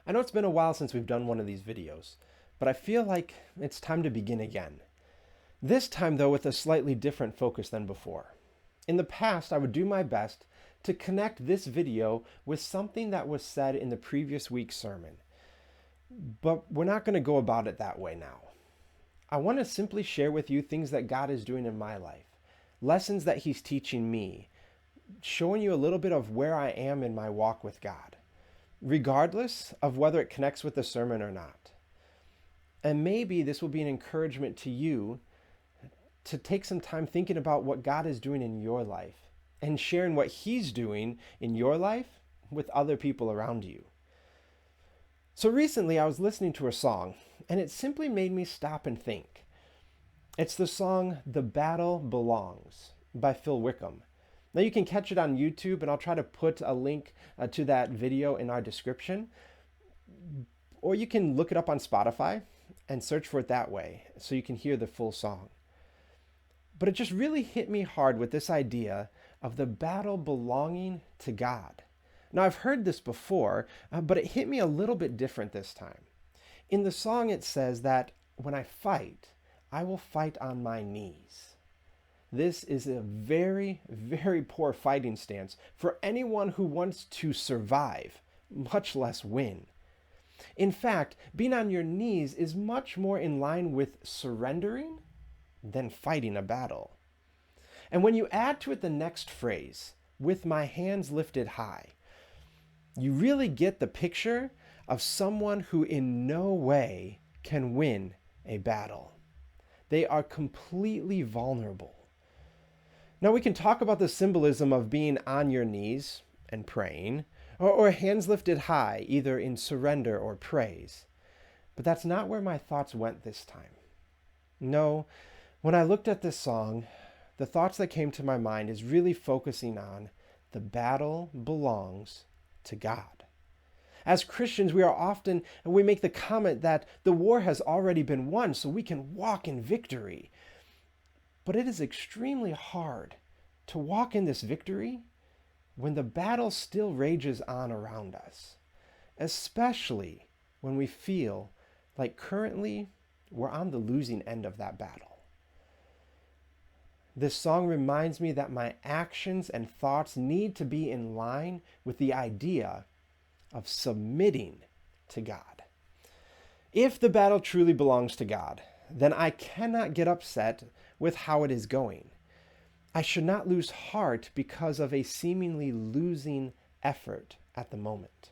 I know it's been a while since we've done one of these videos, but I feel like it's time to begin again. This time, though, with a slightly different focus than before. In the past, I would do my best to connect this video with something that was said in the previous week's sermon. But we're not going to go about it that way now. I want to simply share with you things that God is doing in my life, lessons that He's teaching me, showing you a little bit of where I am in my walk with God, regardless of whether it connects with the sermon or not. And maybe this will be an encouragement to you to take some time thinking about what God is doing in your life and sharing what He's doing in your life with other people around you. So recently I was listening to a song and it simply made me stop and think. It's the song "The Battle Belongs" by Phil Wickham. Now you can catch it on YouTube, and I'll try to put a link to that video in our description. Or you can look it up on Spotify and search for it that way so you can hear the full song. But it just really hit me hard with this idea of the battle belonging to God. Now I've heard this before, but it hit me a little bit different this time. In the song it says that when I fight, I will fight on my knees. This is a very, very poor fighting stance for anyone who wants to survive, much less win. In fact, being on your knees is much more in line with surrendering than fighting a battle. And when you add to it the next phrase, "with my hands lifted high," you really get the picture of someone who in no way can win a battle. They are completely vulnerable. Now we can talk about the symbolism of being on your knees and praying, or hands lifted high, either in surrender or praise. But that's not where my thoughts went this time. No, when I looked at this song, the thoughts that came to my mind is really focusing on the battle belongs to God. As Christians, we make the comment that the war has already been won, so we can walk in victory. But it is extremely hard to walk in this victory when the battle still rages on around us, especially when we feel like currently we're on the losing end of that battle. This song reminds me that my actions and thoughts need to be in line with the idea of submitting to God. If the battle truly belongs to God, then I cannot get upset with how it is going. I should not lose heart because of a seemingly losing effort at the moment.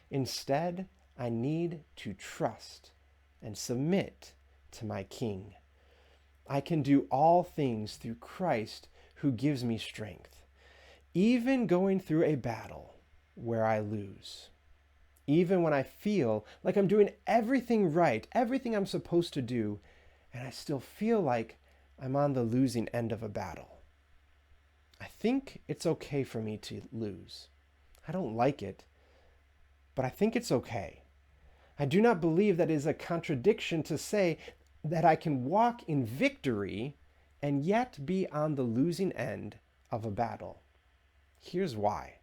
Instead, I need to trust and submit to my King. I can do all things through Christ who gives me strength, even going through a battle where I lose. Even when I feel like I'm doing everything right, everything I'm supposed to do, and I still feel like I'm on the losing end of a battle. I think it's okay for me to lose. I don't like it, but I think it's okay. I do not believe that it is a contradiction to say that I can walk in victory and yet be on the losing end of a battle. Here's why.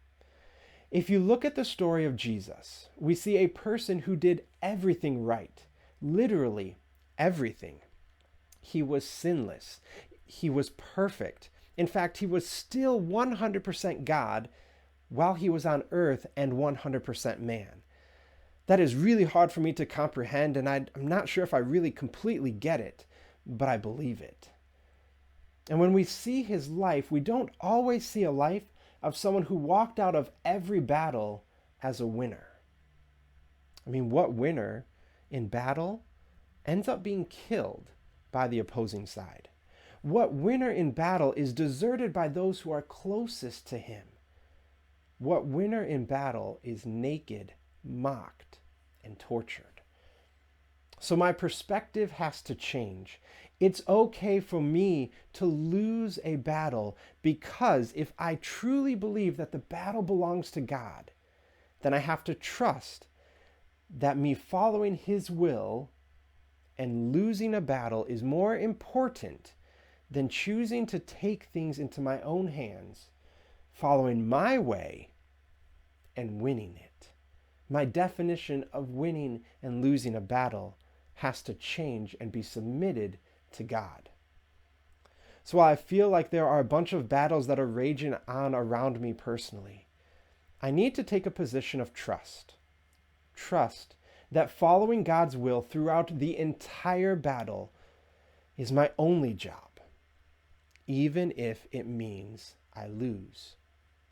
If you look at the story of Jesus, we see a person who did everything right, literally everything. He was sinless. He was perfect. In fact, he was still 100% God while he was on earth and 100% man. That is really hard for me to comprehend, and I'm not sure if I really completely get it, but I believe it. And when we see his life, we don't always see a life of someone who walked out of every battle as a winner. I mean, what winner in battle ends up being killed by the opposing side? What winner in battle is deserted by those who are closest to him? What winner in battle is naked, mocked, and tortured? So my perspective has to change. It's okay for me to lose a battle, because if I truly believe that the battle belongs to God, then I have to trust that me following his will and losing a battle is more important than choosing to take things into my own hands, following my way, and winning it. My definition of winning and losing a battle has to change and be submitted to God. So while I feel like there are a bunch of battles that are raging on around me personally, I need to take a position of trust. Trust that following God's will throughout the entire battle is my only job, even if it means I lose.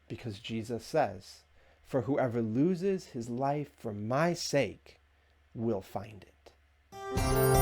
Because Jesus says, "For whoever loses his life for my sake will find it."